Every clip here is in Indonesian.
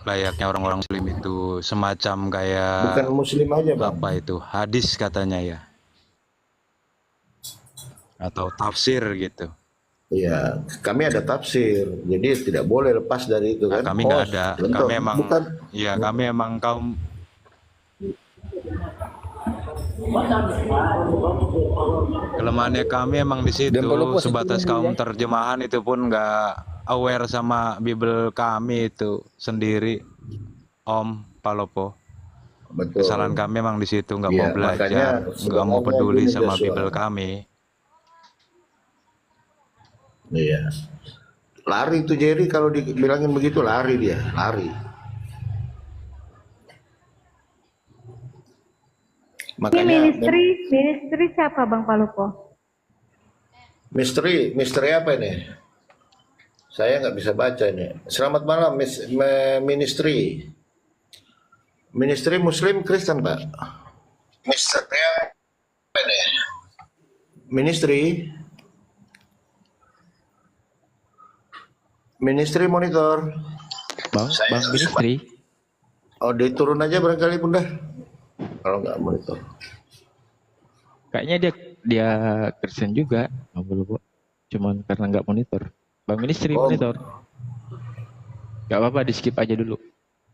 layaknya orang-orang Muslim itu semacam Bukan kayak Muslim aja, Bang. apa itu hadis katanya ya, atau tafsir gitu. Iya, kami ada tafsir, jadi tidak boleh lepas dari itu Nah, kan. kami nggak Host, ada. contoh, Kami emang bukan ya kami emang kaum kelemahannya kami emang di Dan situ Palopo saya turun sebatas dulu kaum ya. terjemahan itu pun nggak aware sama Bible kami itu sendiri, Om Palopo. Kesalahan betul. kami emang di situ nggak mau Iya, makanya belajar, nggak mau sebenarnya peduli gini sama Bible Joshua. kami. Iya. Lari tuh Jerry kalau dibilangin begitu lari dia, lari. Ini Makanya ministry siapa Bang Palopo? misteri apa ini? Saya nggak bisa baca ini. Selamat malam, ministry. Ministry Muslim Kristen, Pak. Misteri apa ini? Ministry monitor. Bang Ministry. Oh, diturun aja barangkali Bunda. Kalau nggak monitor. Kayaknya dia Kristen juga, Bang Palopo. Cuman karena nggak monitor. Bang Ministry Oh, monitor. Gak apa-apa, di skip aja dulu.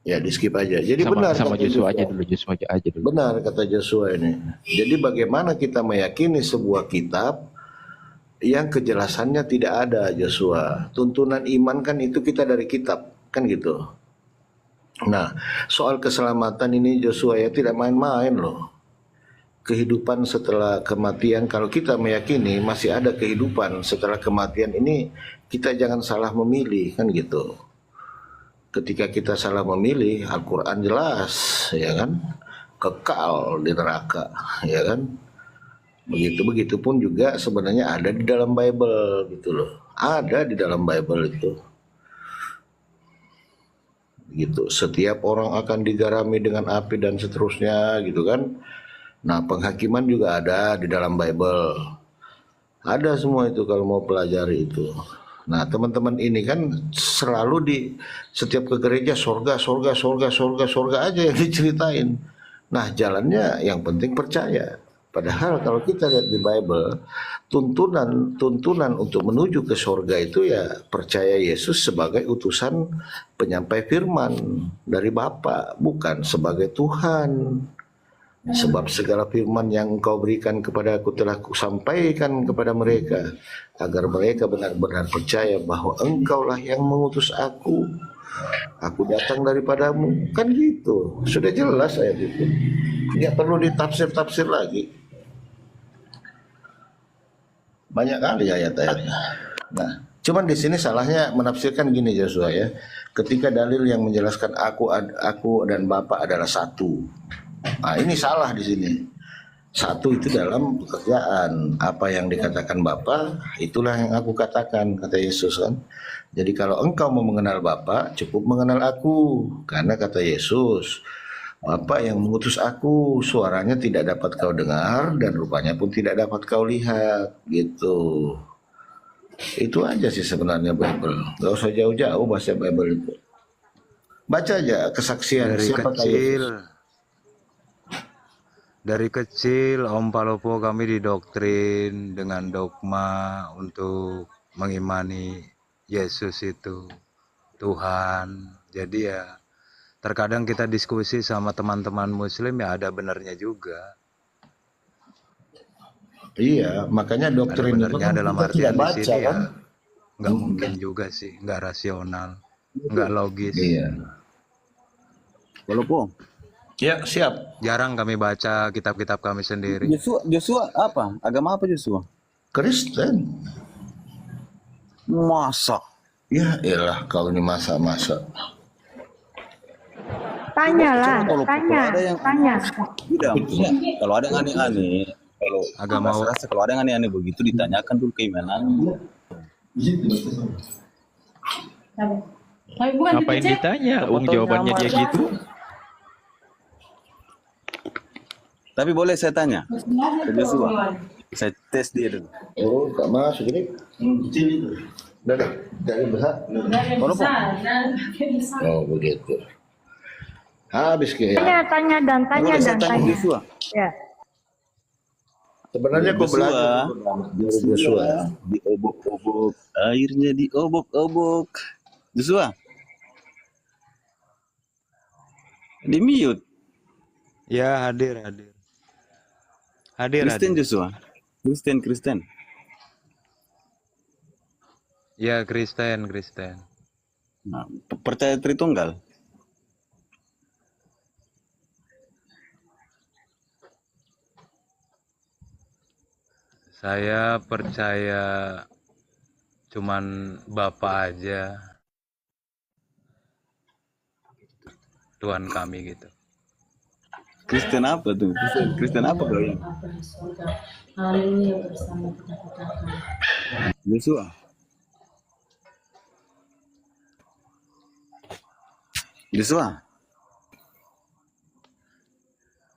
ya di skip aja. Jadi Sama benar sama kata Joshua aja dulu. Benar kata Joshua ini. Jadi bagaimana kita meyakini sebuah kitab yang kejelasannya tidak ada, Joshua. Tuntunan iman kan itu kita dari kitab, kan gitu. Nah, soal keselamatan ini Joshua ya tidak main-main loh. Kehidupan setelah kematian, kalau kita meyakini masih ada kehidupan setelah kematian ini, kita jangan salah memilih, kan gitu. Ketika kita salah memilih, Al-Quran jelas, ya kan, kekal di neraka, ya kan. Begitu pun juga sebenarnya ada di dalam Bible gitu loh, ada di dalam Bible itu. Gitu, setiap orang akan digarami dengan api dan seterusnya, gitu kan. Nah, penghakiman juga ada di dalam Bible. Ada semua itu kalau mau pelajari itu. Nah, teman-teman ini kan selalu di setiap ke gereja sorga aja yang diceritain. Nah, jalannya yang penting percaya. Padahal kalau kita lihat di Bible, tuntunan untuk menuju ke sorga itu ya percaya Yesus sebagai utusan penyampai firman dari Bapa, bukan sebagai Tuhan. Sebab segala firman yang engkau berikan kepada aku telah kusampaikan kepada mereka, agar mereka benar-benar percaya bahwa engkaulah yang mengutus aku. Aku datang daripadamu. Kan gitu. Sudah jelas ayat itu. Tidak perlu ditafsir-tafsir lagi. Banyak kali ayat-ayatnya. Nah, cuman di sini salahnya menafsirkan gini Joshua ya. Ketika dalil yang menjelaskan aku dan Bapa adalah satu. Nah, ini salah di sini. Satu itu dalam pekerjaan. Apa yang dikatakan Bapa, itulah yang aku katakan, kata Yesus kan. Jadi kalau engkau mau mengenal Bapa, cukup mengenal aku. Karena kata Yesus, Bapa yang mengutus aku, suaranya tidak dapat kau dengar dan rupanya pun tidak dapat kau lihat. Gitu. Itu aja sih sebenarnya Bible. Gak usah jauh-jauh baca Bible itu. Baca aja kesaksian Dari siapa kecil, dari kecil Om Palopo kami didoktrin dengan dogma untuk mengimani Yesus itu Tuhan. Jadi ya terkadang kita diskusi sama teman-teman Muslim ya ada benernya juga. Iya, makanya Ada doktrin itu benernya kan dalam kita tidak artian di baca sini kan. ya nggak mungkin juga sih, nggak rasional, nggak logis. Iya. Palopo. Ya, siap. Jarang kami baca kitab-kitab kami sendiri. Joshua apa? Agama apa Joshua? Kristen. Masa? Ya elah kau ini masa-masa. Tanyalah, Kalau ada yang tanya. tidak, maksudnya kalau ada yang aneh-aneh, kalau Agama rasa kalau ada yang aneh-aneh begitu ditanyakan dulu keimanannya. Ngapain ditanya? Jawabannya dia gitu. Tapi boleh saya tanya ke Joshua? Saya tes dia dulu. Oh, tak masuk ini. Kecil itu. Dari besar. Palopo. Oh, begitu. Habis kayak. Tanya Boleh saya tanya tanya. Joshua. Ya. Sebenarnya kau belajar dari Joshua. Diobok-obok, airnya diobok-obok. Joshua, di mute. Ya, hadir, hadir. Hadir, Kristen hadir. Joshua. Kristen. Ya, Kristen. Nah, percaya Tritunggal. Saya percaya cuman Bapa aja, Tuhan kami gitu. Kristen apa tuh? Kristen apa kau ini? Joshua.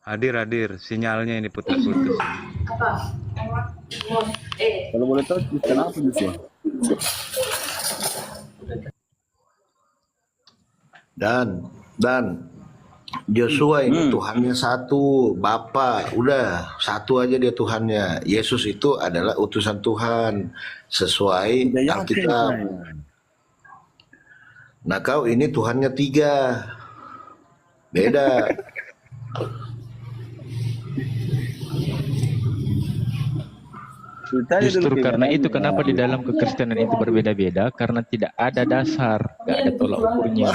Hadir. Sinyalnya ini putus-putus. Kalau boleh tahu Kristen apa Joshua? Dan Joshua ini Tuhannya satu, Bapa, udah satu aja dia Tuhannya. Yesus itu adalah utusan Tuhan sesuai Udah yakin Alkitab. saya. Nah kau ini Tuhannya 3, beda. Ceritanya dulu Justru karena gimana? itu kenapa di dalam kekristenan itu berbeda-beda, karena tidak ada dasar, nggak ada tolak ukurnya.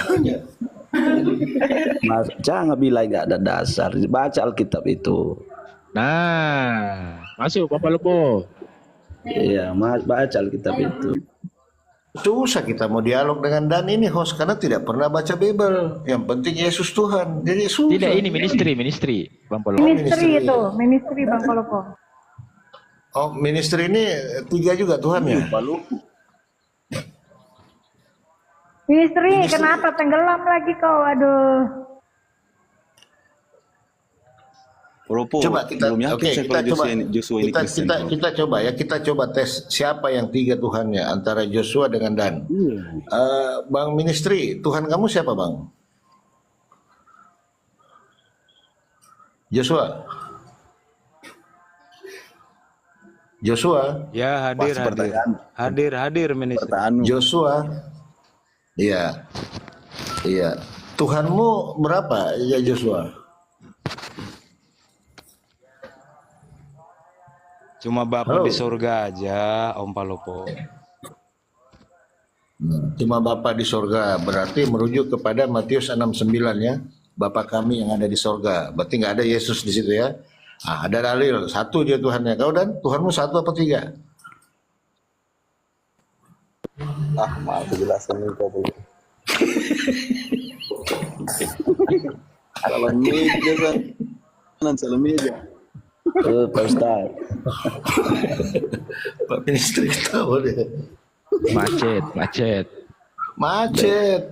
Mas, jangan bilang nggak ada dasar. Baca Alkitab itu. Nah, masuk Bapak Lupo. Iya, Mas, baca Alkitab itu. Susah kita mau dialog dengan Dan ini host karena tidak pernah baca Bible. Yang penting Yesus Tuhan. Jadi susah. Tidak, ini ministry, Bang Polo. Ministry itu, ministry Bang Polopo. Oh, ministry ini 3 juga Tuhan ya? Ministry, kenapa tenggelam lagi kau? Aduh. Ropo, Coba kita, belum yakin oke, saya kita kalau coba, Joshua ini Kristen. kita coba ya, kita coba tes siapa yang 3 Tuhannya antara Joshua dengan Dan. Bang Ministry, Tuhan kamu siapa Bang? Joshua. Ya, hadir. Pasti pertanyaan. Hadir ministri. Pertanyaan. Joshua. Iya. Tuhanmu berapa ya Joshua? Cuma Bapak di surga aja, Om Palopo. Cuma Bapa di sorga, berarti merujuk kepada Matius 6:9 ya. Bapa kami yang ada di sorga. Berarti nggak ada Yesus di situ ya. Ah, ada dalil, satu dia Tuhannya. Kau Dan, Tuhanmu 1 apa 3? Maaf penjelasan ini kau boleh. Salah meja kan. Salah meja. Pak Ustaz. Pak Ministry tahu deh. Macet.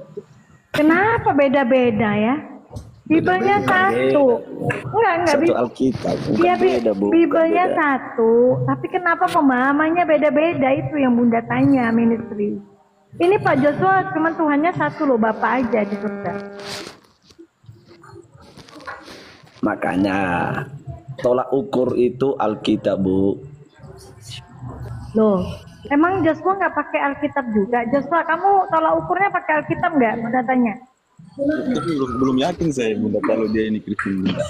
Kenapa beda-beda ya? Bibelnya satu. Enggak. Satu Alkitab. Bukan Iya, beda, Bu. Bibelnya Bukan beda. satu, tapi kenapa pemahamannya beda-beda? Itu yang Bunda tanya, ministry. Ini Pak Joshua cuma Tuhannya satu loh, Bapak aja di surga. Makanya tolak ukur itu Alkitab, Bu. Loh, emang Joshua nggak pakai Alkitab juga? Joshua, kamu tolak ukurnya pakai Alkitab nggak? Bunda tanya. Tapi belum yakin saya Bunda kalau dia ini Kristen Bunda.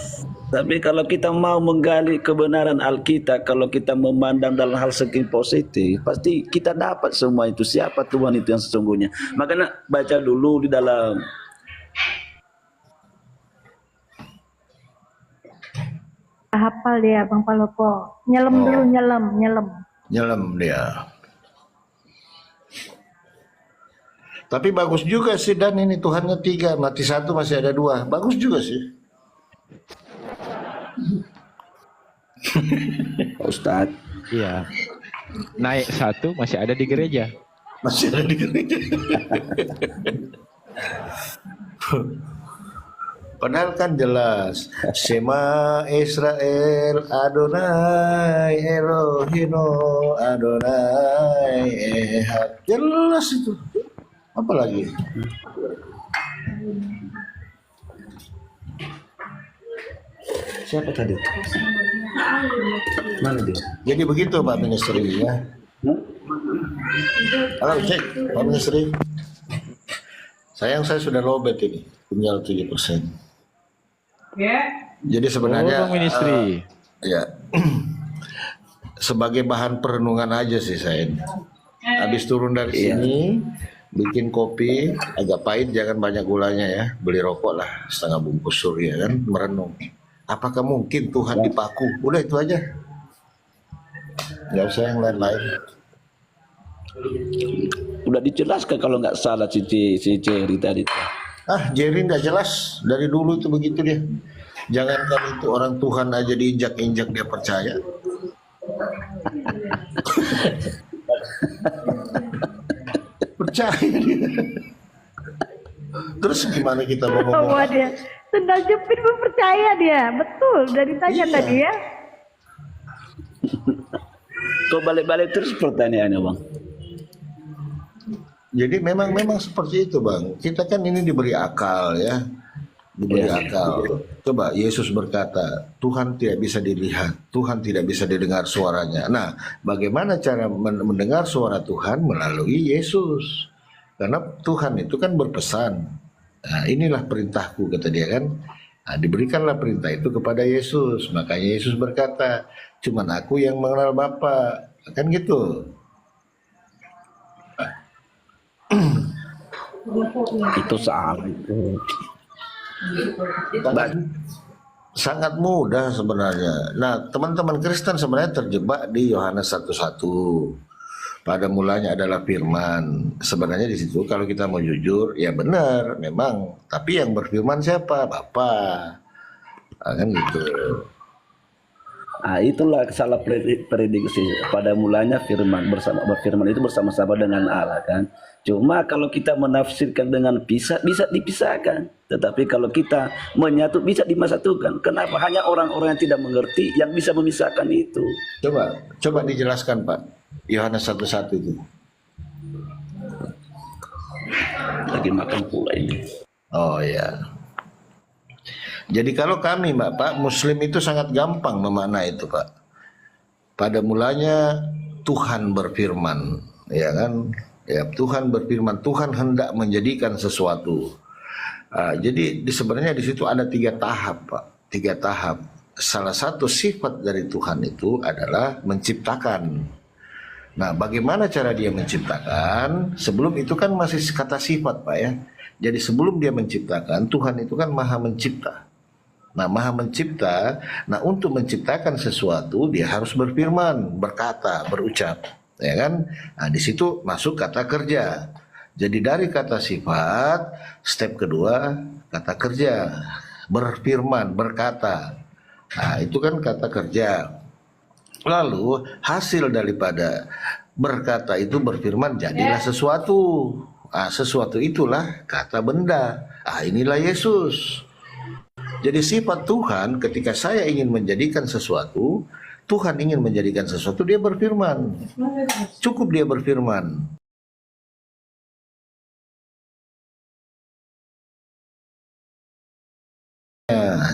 Tapi kalau kita mau menggali kebenaran Alkitab, kalau kita memandang dalam hal segi positif, pasti kita dapat semua itu. Siapa Tuhan itu yang sesungguhnya. Makanya baca dulu di dalam Hafal dia, Bang Palopo. Nyelam dulu, nyelam. Nyelam dia. Tapi bagus juga sih Dan ini Tuhannya 3, mati 1 masih ada 2. Bagus juga sih. Pak Ustadz. Iya. Naik 1 masih ada di gereja. Masih ada di gereja. Padahal kan jelas. Shema Israel Adonai Elohino Adonai Ehad. Jelas itu. Apa lagi? Siapa tadi? Mana dia? Jadi begitu Pak Ministri ya. Halo cek Pak Ministri. Sayang saya sudah lowbat ini, tinggal 7%. Jadi sebenarnya Bang Ministri. ya sebagai bahan perenungan aja sih saya ini. Habis turun dari sini, bikin kopi agak pahit, jangan banyak gulanya ya. Beli rokok lah setengah bungkus surya kan, merenung. Apakah mungkin Tuhan dipaku? Udah itu aja. Nggak usah yang lain-lain. Udah dijelaskan kalau nggak salah si Jerry tadi. Ah, Jerry nggak jelas dari dulu itu begitu dia. Jangankan itu orang Tuhan aja diinjak-injak dia percaya. Percaya dia. Terus gimana kita mau ngomong? Wah dia sendal jepit pun percaya dia, betul. Dari tanya Iya. tadi ya. Kok balik-balik terus pertanyaannya bang? Jadi memang seperti itu bang. Kita kan ini diberi akal ya, diberi akal. Coba Yesus berkata, Tuhan tidak bisa dilihat, Tuhan tidak bisa didengar suaranya. Nah, bagaimana cara mendengar suara Tuhan? Melalui Yesus. Karena Tuhan itu kan berpesan. Nah, inilah perintahku kata dia kan. Nah, diberikanlah perintah itu kepada Yesus. Makanya Yesus berkata, cuman aku yang mengenal Bapa. Kan gitu. Itu salah. Sangat mudah sebenarnya. Nah, teman-teman Kristen sebenarnya terjebak di Yohanes 1:1. Pada mulanya adalah firman. Sebenarnya di situ kalau kita mau jujur, ya benar memang. Tapi yang berfirman siapa? Bapa. Nah, kan gitu. Nah, itulah salah prediksi. Pada mulanya berfirman itu bersama-sama dengan Allah kan. Cuma kalau kita menafsirkan dengan bisa dipisahkan. Tetapi kalau kita menyatu bisa dimasatukan. Kenapa? Hanya orang-orang yang tidak mengerti yang bisa memisahkan itu. Coba dijelaskan Pak. Yohanes 1:1 itu. Lagi makan pula ini. Oh ya. Jadi kalau kami Pak Muslim itu sangat gampang memaknai itu Pak. Pada mulanya Tuhan berfirman, ya kan? Ya, Tuhan berfirman, Tuhan hendak menjadikan sesuatu. Jadi sebenarnya di situ ada 3 tahap Pak, 3 tahap. Salah satu sifat dari Tuhan itu adalah menciptakan. Nah, bagaimana cara dia menciptakan? Sebelum itu kan masih kata sifat Pak ya. Jadi sebelum dia menciptakan, Tuhan itu kan maha mencipta. Nah, maha mencipta, nah untuk menciptakan sesuatu dia harus berfirman, berkata, berucap, ya kan? Nah, di situ masuk kata kerja. Jadi dari kata sifat, step kedua kata kerja, berfirman, berkata. Nah, itu kan kata kerja. Lalu hasil daripada berkata itu berfirman jadilah sesuatu. Nah, sesuatu itulah kata benda. Ah, inilah Yesus. Jadi sifat Tuhan ketika saya ingin menjadikan sesuatu, Tuhan ingin menjadikan sesuatu, dia berfirman. Cukup dia berfirman.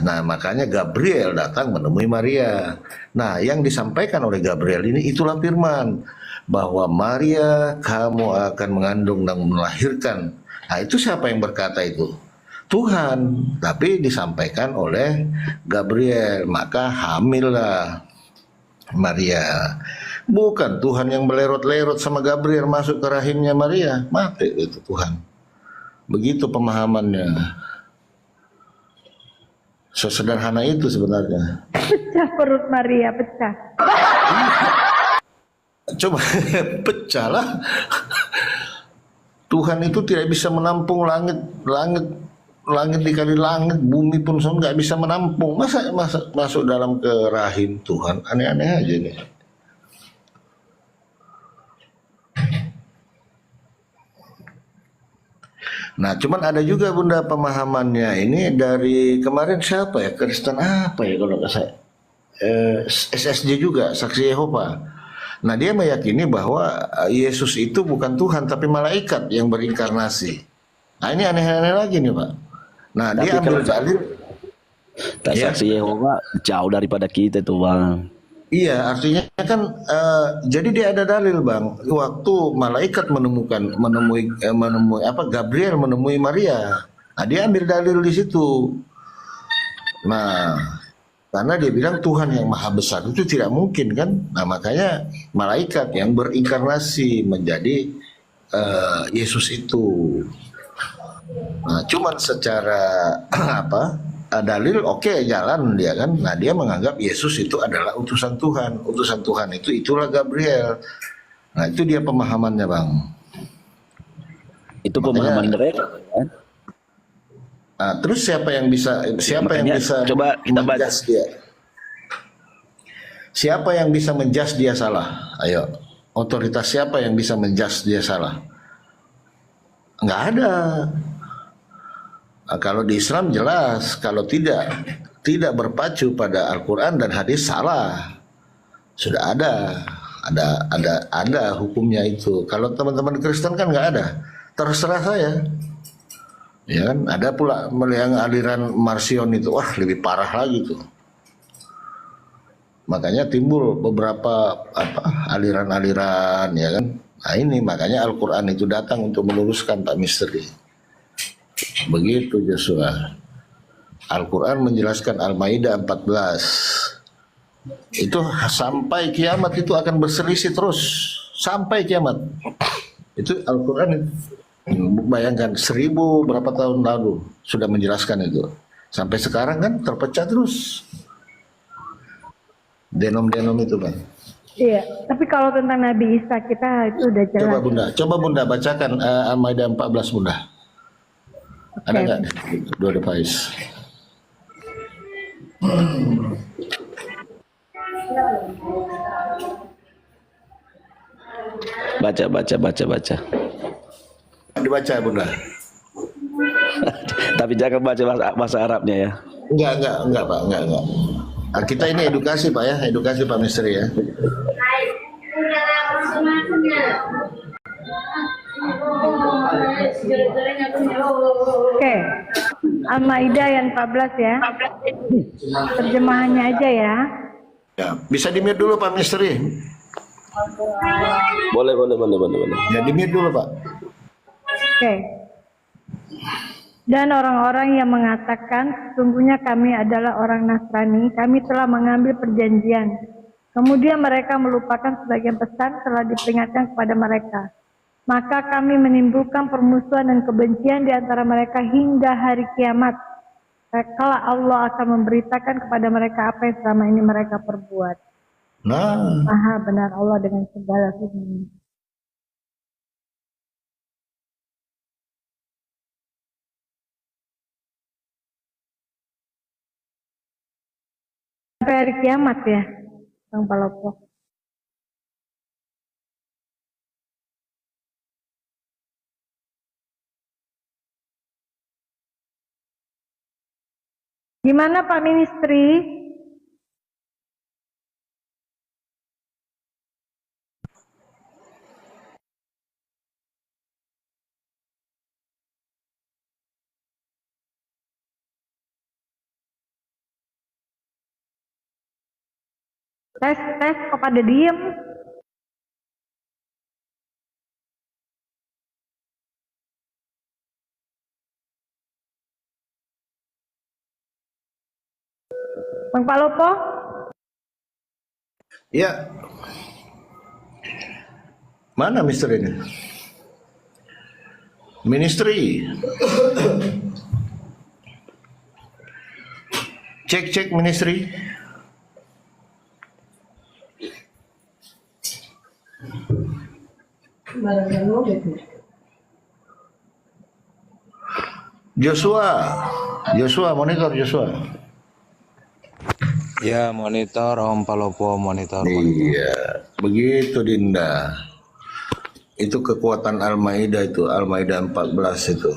Nah, makanya Gabriel datang menemui Maria. Nah, yang disampaikan oleh Gabriel ini itulah firman. Bahwa Maria, kamu akan mengandung dan melahirkan. Nah, itu siapa yang berkata itu? Tuhan, tapi disampaikan oleh Gabriel, maka hamillah Maria. Bukan Tuhan yang belerot-lerot sama Gabriel masuk ke rahimnya Maria, mati itu Tuhan. Begitu pemahamannya. Sesederhana itu sebenarnya. Pecah perut Maria, pecah. Coba pecah lah. Tuhan itu tidak bisa menampung langit dikali langit, bumi pun nggak bisa menampung. Masa masuk dalam ke rahim Tuhan, aneh-aneh aja nih. Nah, cuman ada juga Bunda pemahamannya ini dari kemarin siapa ya, Kristen apa ya kalau nggak saya, SSJ juga, Saksi Yehova. Nah, dia meyakini bahwa Yesus itu bukan Tuhan tapi malaikat yang berinkarnasi. Nah, ini aneh-aneh lagi nih Pak. Nah, Tapi dia ambil kalau- dalil. Tak Iya. saksi Yehova jauh daripada kita itu bang. Iya, artinya kan jadi dia ada dalil bang. Waktu malaikat menemui apa Gabriel menemui Maria, nah, dia ambil dalil di situ. Nah, karena dia bilang Tuhan yang maha besar itu tidak mungkin kan. Nah makanya malaikat yang berinkarnasi menjadi Yesus itu. Nah, cuman secara apa dalil oke, jalan dia kan. Nah dia menganggap Yesus itu adalah utusan Tuhan. Utusan Tuhan itulah Gabriel. Nah itu dia pemahamannya bang. Itu Makanya- pemahaman mereka. Kan? Nah, terus siapa yang bisa Makanya, coba kita baca. menjas dia? Siapa yang bisa menjas dia salah? Ayo, otoritas siapa yang bisa menjas dia salah? Nggak ada. Nah, kalau di Islam jelas, kalau tidak berpacu pada Al-Quran dan hadis salah. Sudah ada hukumnya itu. Kalau teman-teman Kristen kan nggak ada. Terserah saya. Ya kan, ada pula yang aliran Marcion itu, wah lebih parah lagi tuh. Makanya timbul beberapa aliran-aliran, ya kan. Nah ini makanya Al-Quran itu datang untuk meluruskan Pak Misteri. Begitu Joshua. Al-Quran menjelaskan Al-Maidah 14. Itu sampai kiamat itu akan berselisih terus sampai kiamat. Itu Al-Quran itu. Bayangkan 1000 berapa tahun lalu sudah menjelaskan itu. Sampai sekarang kan terpecah terus. Denom-denom itu bang. Iya, tapi kalau tentang Nabi Isa kita itu udah jelas. Coba bunda bacakan Al-Maidah 14 bunda. Ada nggak? Dua device. Baca. Dibaca bunda. Tapi jangan baca bahasa Arabnya ya. Enggak pak, enggak. Nah, kita ini edukasi pak ya, edukasi Pak Misteri ya. Oke, Al-Maidah yang 14 ya. Terjemahannya aja ya. Ya, bisa di-mute dulu Pak Misteri. Boleh. Ya di-mute dulu Pak. Oke. Dan orang-orang yang mengatakan, sesungguhnya kami adalah orang Nasrani, kami telah mengambil perjanjian. Kemudian mereka melupakan sebagian pesan telah diperingatkan kepada mereka. Maka kami menimbulkan permusuhan dan kebencian di antara mereka hingga hari kiamat. Kelak Allah akan memberitakan kepada mereka apa yang selama ini mereka perbuat. Nah, Maha benar Allah dengan segala firman. Sampai hari kiamat ya, Bang Palopo. Gimana Pak Ministri? Tes, kok pada diem? Bang Palopo? ya. Mana Misteri ini? Ministry. Cek ministry. Joshua monitor Joshua. Ya, monitor Om Palopo, monitor. Iya, begitu Dinda. Itu kekuatan Al-Maidah itu, Al-Maidah 14 itu.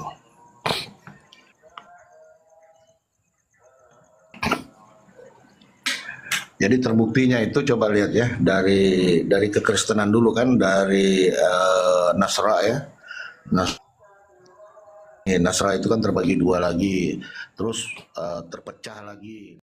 Jadi terbuktinya itu coba lihat ya dari kekristenan dulu kan, dari Nasra ya. Nasrani itu kan terbagi dua lagi, terus terpecah lagi.